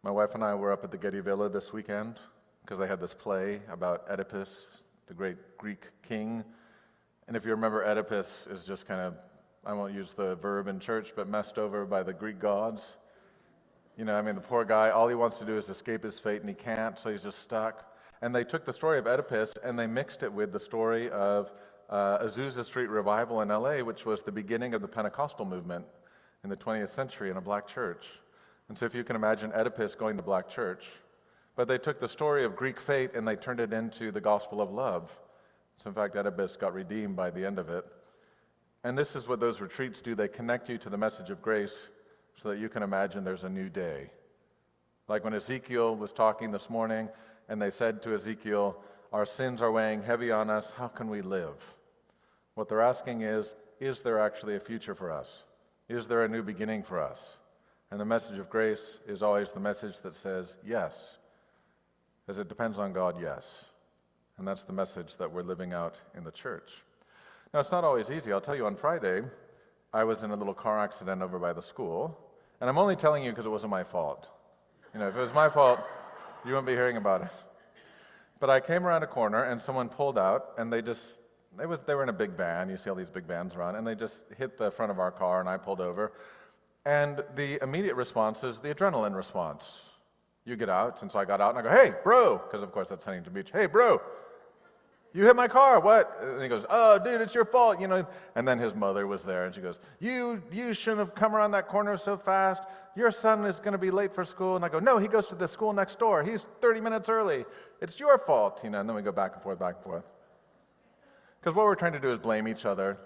My wife and I were up at the Getty Villa this weekend because they had this play about Oedipus, the great Greek king. And if you remember, Oedipus is just kind of, I won't use the verb in church, but messed over by the Greek gods. The poor guy, all he wants to do is escape his fate, and he can't, so he's just stuck. And they took the story of Oedipus, and they mixed it with the story of Azusa Street Revival in LA, which was the beginning of the Pentecostal movement in the 20th century in a black church. And so if you can imagine Oedipus going to black church, but they took the story of Greek fate and they turned it into the gospel of love. So in fact, Oedipus got redeemed by the end of it. And this is what those retreats do. They connect you to the message of grace so that you can imagine there's a new day. Like when Ezekiel was talking this morning and they said to Ezekiel, our sins are weighing heavy on us, how can we live? What they're asking is there actually a future for us? Is there a new beginning for us? And the message of grace is always the message that says yes. As it depends on God, yes. And that's the message that we're living out in the church. Now, it's not always easy. I'll tell you, on Friday, I was in a little car accident over by the school. And I'm only telling you because it wasn't my fault. If it was my fault, you wouldn't be hearing about it. But I came around a corner and someone pulled out and they were in a big van. You see all these big vans around. And they just hit the front of our car and I pulled over. And the immediate response is the adrenaline response. You get out, and so I got out and I go, hey, bro, because of course that's Huntington Beach. Hey, bro, you hit my car, what? And he goes, oh, dude, it's your fault, And then his mother was there and she goes, you shouldn't have come around that corner so fast. Your son is going to be late for school. And I go, no, he goes to the school next door. He's 30 minutes early. It's your fault, And then we go back and forth. Because what we're trying to do is blame each other.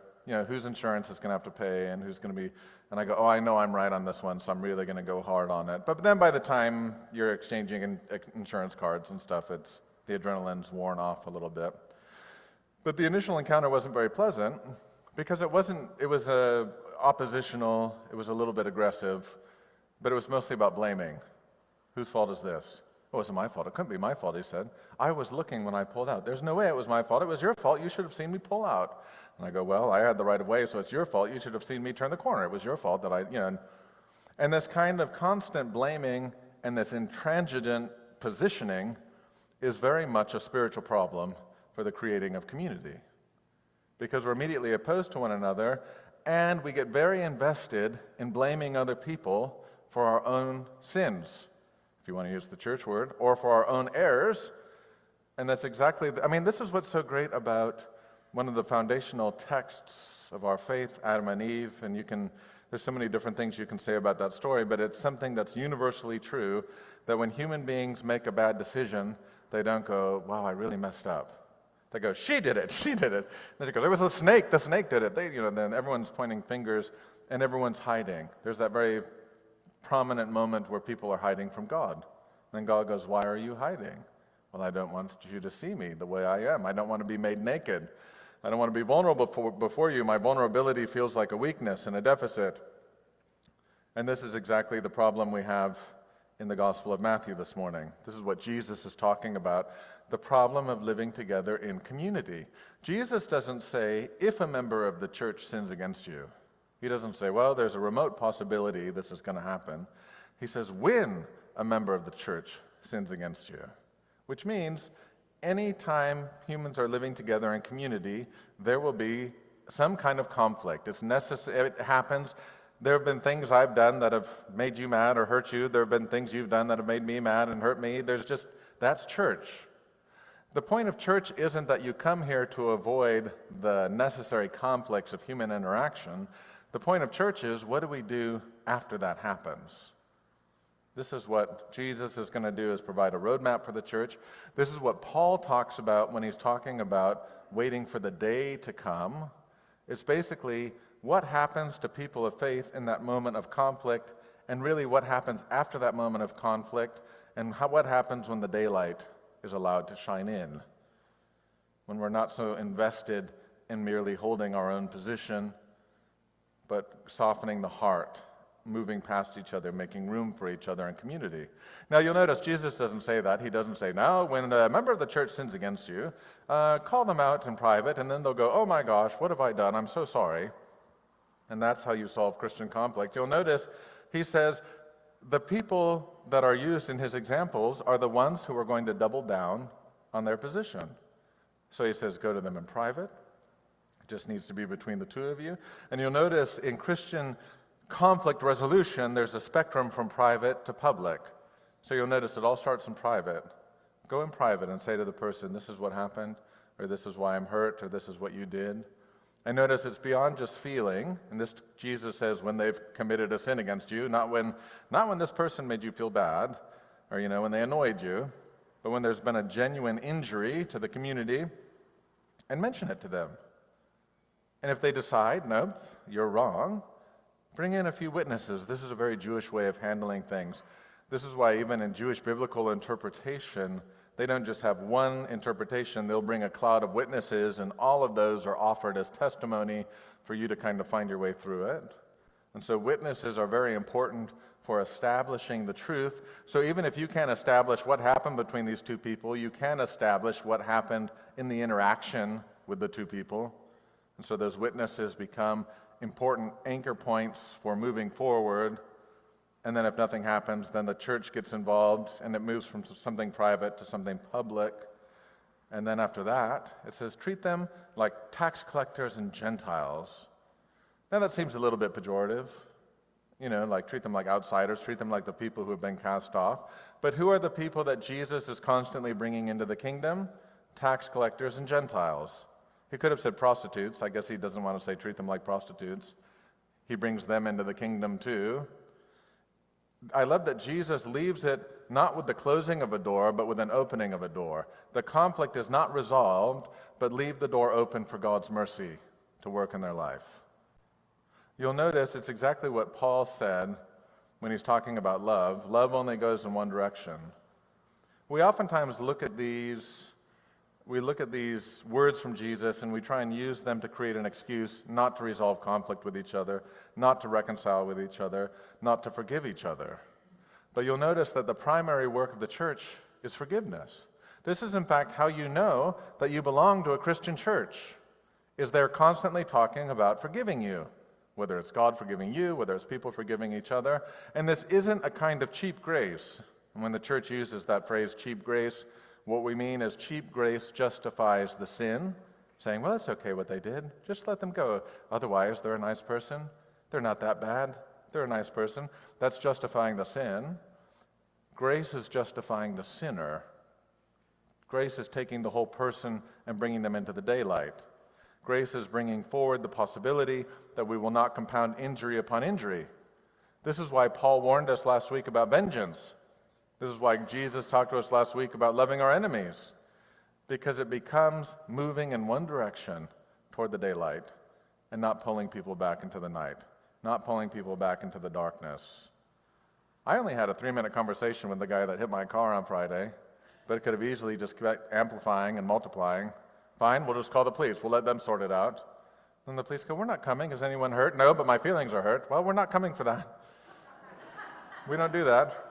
Whose insurance is going to have to pay and who's going to be, and I go, oh, I know I'm right on this one, so I'm really going to go hard on it. But then by the time you're exchanging insurance cards and stuff, the adrenaline's worn off a little bit. But the initial encounter wasn't very pleasant because it was oppositional, it was a little bit aggressive, but it was mostly about blaming. Whose fault is this? It wasn't my fault. It couldn't be my fault, he said. I was looking when I pulled out. There's no way it was my fault. It was your fault. You should have seen me pull out. And I go, well, I had the right of way, so it's your fault. You should have seen me turn the corner. It was your fault that And this kind of constant blaming and this intransigent positioning is very much a spiritual problem for the creating of community. Because we're immediately opposed to one another, and we get very invested in blaming other people for our own sins, if you want to use the church word, or for our own errors. And that's exactly, this is what's so great about one of the foundational texts of our faith, Adam and Eve, and there's so many different things you can say about that story, but it's something that's universally true, that when human beings make a bad decision, they don't go, wow, I really messed up. They go, she did it. Then they go, it was the snake did it. Then everyone's pointing fingers and everyone's hiding. There's that very prominent moment where people are hiding from God. Then God goes, why are you hiding? Well, I don't want you to see me the way I am. I don't want to be made naked. I don't want to be vulnerable before you. My vulnerability feels like a weakness and a deficit. And this is exactly the problem we have in the Gospel of Matthew this morning. This is what Jesus is talking about, the problem of living together in community. Jesus doesn't say, if a member of the church sins against you. He doesn't say, well, there's a remote possibility this is going to happen. He says, when a member of the church sins against you. Which means anytime humans are living together in community, there will be some kind of conflict. It's necessary. It happens. There have been things I've done that have made you mad or hurt you. There have been things you've done that have made me mad and hurt me. That's church. The point of church isn't that you come here to avoid the necessary conflicts of human interaction. The point of church is, what do we do after that happens? This is what Jesus is going to do, is provide a roadmap for the church. This is what Paul talks about when he's talking about waiting for the day to come. It's basically what happens to people of faith in that moment of conflict, and really what happens after that moment of conflict, and what happens when the daylight is allowed to shine in. When we're not so invested in merely holding our own position, but softening the heart, moving past each other, making room for each other in community. Now you'll notice Jesus doesn't say that. He doesn't say, now when a member of the church sins against you, call them out in private, and then they'll go, oh my gosh, what have I done? I'm so sorry. And that's how you solve Christian conflict. You'll notice he says, the people that are used in his examples are the ones who are going to double down on their position. So he says, go to them in private. It just needs to be between the two of you. And you'll notice in Christian conflict resolution, there's a spectrum from private to public. So you'll notice it all starts in private. Go in private and say to the person, this is what happened, or this is why I'm hurt, or this is what you did. And notice it's beyond just feeling, and this Jesus says when they've committed a sin against you, not when this person made you feel bad, or when they annoyed you, but when there's been a genuine injury to the community, and mention it to them. And if they decide, nope, you're wrong, bring in a few witnesses. This is a very Jewish way of handling things. This is why even in Jewish biblical interpretation, they don't just have one interpretation. They'll bring a cloud of witnesses, and all of those are offered as testimony for you to kind of find your way through it. And so witnesses are very important for establishing the truth. So even if you can't establish what happened between these two people, you can establish what happened in the interaction with the two people. And so those witnesses become important anchor points for moving forward. And then if nothing happens, then the church gets involved, and it moves from something private to something public. And then after that, it says, treat them like tax collectors and Gentiles. Now that seems a little bit pejorative. Like treat them like outsiders, treat them like the people who have been cast off. But who are the people that Jesus is constantly bringing into the kingdom? Tax collectors and Gentiles. He could have said prostitutes. I guess he doesn't want to say treat them like prostitutes. He brings them into the kingdom too. I love that Jesus leaves it not with the closing of a door, but with an opening of a door. The conflict is not resolved, but leave the door open for God's mercy to work in their life. You'll notice it's exactly what Paul said when he's talking about love. Love only goes in one direction. We oftentimes look at these words from Jesus and we try and use them to create an excuse not to resolve conflict with each other, not to reconcile with each other, not to forgive each other. But you'll notice that the primary work of the church is forgiveness. This is in fact how you know that you belong to a Christian church, is they're constantly talking about forgiving you, whether it's God forgiving you, whether it's people forgiving each other. And this isn't a kind of cheap grace. And when the church uses that phrase, cheap grace, what we mean is cheap grace justifies the sin, saying, well, it's okay what they did. Just let them go. Otherwise, they're a nice person. They're not that bad. They're a nice person. That's justifying the sin. Grace is justifying the sinner. Grace is taking the whole person and bringing them into the daylight. Grace is bringing forward the possibility that we will not compound injury upon injury. This is why Paul warned us last week about vengeance. This is why Jesus talked to us last week about loving our enemies, because it becomes moving in one direction toward the daylight and not pulling people back into the night, not pulling people back into the darkness. I only had a 3-minute conversation with the guy that hit my car on Friday, but it could have easily just kept amplifying and multiplying. Fine, we'll just call the police. We'll let them sort it out. Then the police go, we're not coming. Is anyone hurt? No, but my feelings are hurt. Well, we're not coming for that. We don't do that.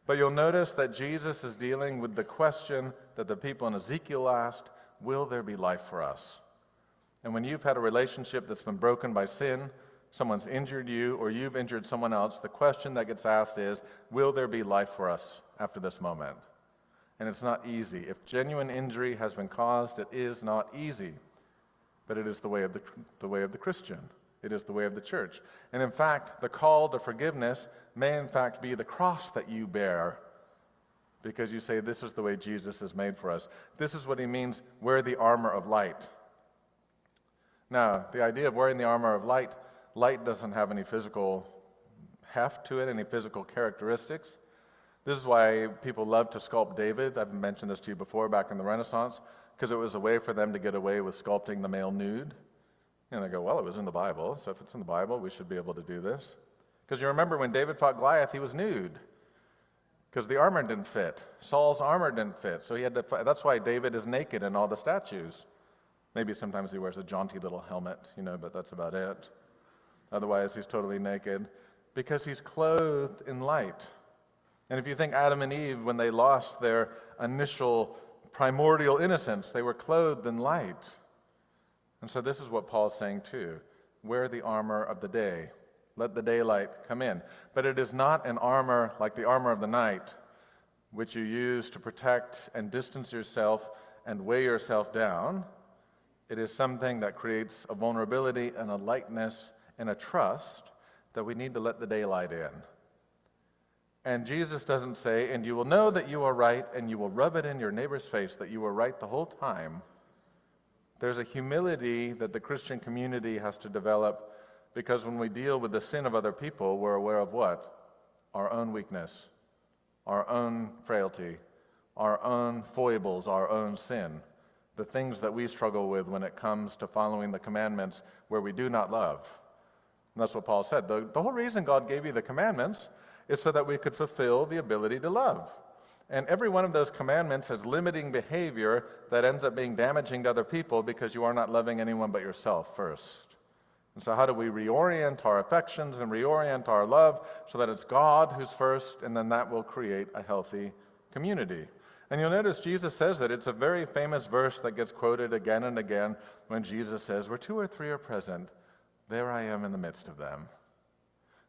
But you'll notice that Jesus is dealing with the question that the people in Ezekiel asked, will there be life for us? And when you've had a relationship that's been broken by sin, someone's injured you or you've injured someone else, the question that gets asked is, will there be life for us after this moment? And it's not easy. If genuine injury has been caused, it is not easy. But it is the way of the Christian. It is the way of the church. And in fact, the call to forgiveness may in fact be the cross that you bear, because you say, this is the way Jesus has made for us. This is what he means, wear the armor of light. Now, the idea of wearing the armor of light doesn't have any physical heft to it, any physical characteristics. This is why people love to sculpt David. I've mentioned this to you before, back in the Renaissance, because it was a way for them to get away with sculpting the male nude. And they go, well, it was in the Bible, so if it's in the Bible, we should be able to do this. Because you remember when David fought Goliath, he was nude, because the armor didn't fit. Saul's armor didn't fit, so he had to fight. That's why David is naked in all the statues. Maybe sometimes he wears a jaunty little helmet, but that's about it. Otherwise, he's totally naked, because he's clothed in light. And if you think Adam and Eve, when they lost their initial primordial innocence, they were clothed in light. And so this is what Paul's saying too. Wear the armor of the day. Let the daylight come in. But it is not an armor like the armor of the night, which you use to protect and distance yourself and weigh yourself down. It is something that creates a vulnerability and a lightness and a trust that we need to let the daylight in. And Jesus doesn't say, and you will know that you are right, and you will rub it in your neighbor's face that you were right the whole time. There's a humility that the Christian community has to develop, because when we deal with the sin of other people, we're aware of what? Our own weakness, our own frailty, our own foibles, our own sin, the things that we struggle with when it comes to following the commandments where we do not love. And that's what Paul said. The whole reason God gave you the commandments is so that we could fulfill the ability to love. And every one of those commandments has limiting behavior that ends up being damaging to other people because you are not loving anyone but yourself first. And so how do we reorient our affections and reorient our love so that it's God who's first, and then that will create a healthy community? And you'll notice Jesus says that. It's a very famous verse that gets quoted again and again when Jesus says, where 2 or 3 are present, there I am in the midst of them.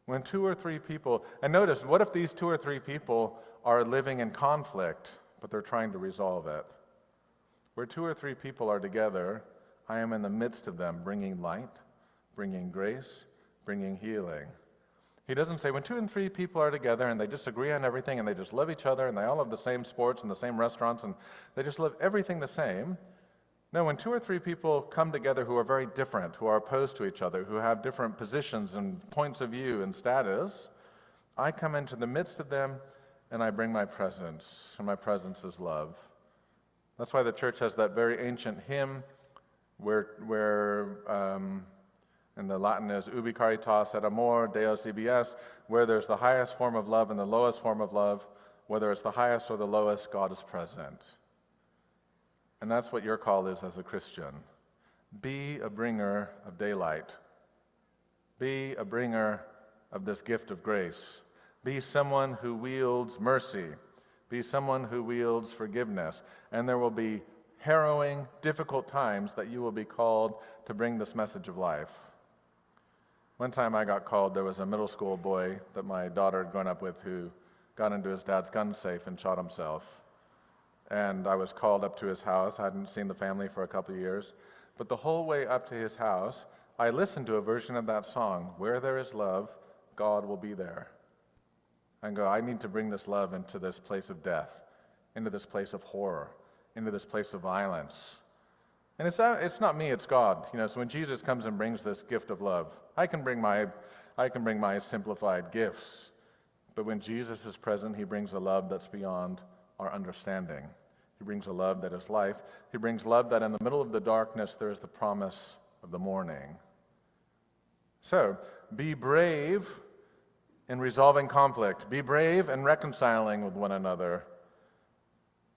When 2 or 3 people, and notice, what if these 2 or 3 people are living in conflict, but they're trying to resolve it? Where 2 or 3 people are together, I am in the midst of them, bringing light, bringing grace, bringing healing. He doesn't say when 2 and 3 people are together and they just agree on everything and they just love each other and they all have the same sports and the same restaurants and they just love everything the same. No, when 2 or 3 people come together who are very different, who are opposed to each other, who have different positions and points of view and status, I come into the midst of them and I bring my presence, and my presence is love. That's why the church has that very ancient hymn where and the Latin is ubi caritas et amor Deus ibi est, where there's the highest form of love and the lowest form of love, whether it's the highest or the lowest, God is present. And that's what your call is as a Christian. Be a bringer of daylight. Be a bringer of this gift of grace. Be someone who wields mercy. Be someone who wields forgiveness. And there will be harrowing, difficult times that you will be called to bring this message of life. One time I got called, there was a middle school boy that my daughter had grown up with who got into his dad's gun safe and shot himself. And I was called up to his house. I hadn't seen the family for a couple of years. But the whole way up to his house, I listened to a version of that song, Where There Is Love, God Will Be There. And go, I need to bring this love into this place of death, into this place of horror, into this place of violence. And it's not me, it's God. So when Jesus comes and brings this gift of love, I can bring my simplified gifts. But when Jesus is present, he brings a love that's beyond our understanding. He brings a love that is life. He brings love that in the middle of the darkness, there is the promise of the morning. So, be brave in resolving conflict. Be brave in reconciling with one another.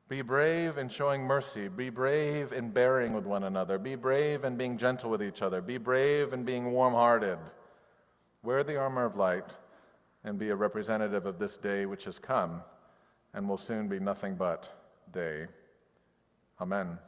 Be brave in showing mercy. Be brave in bearing with one another. Be brave in being gentle with each other. Be brave in being warm-hearted. Wear the armor of light and be a representative of this day which has come and will soon be nothing but day. Amen.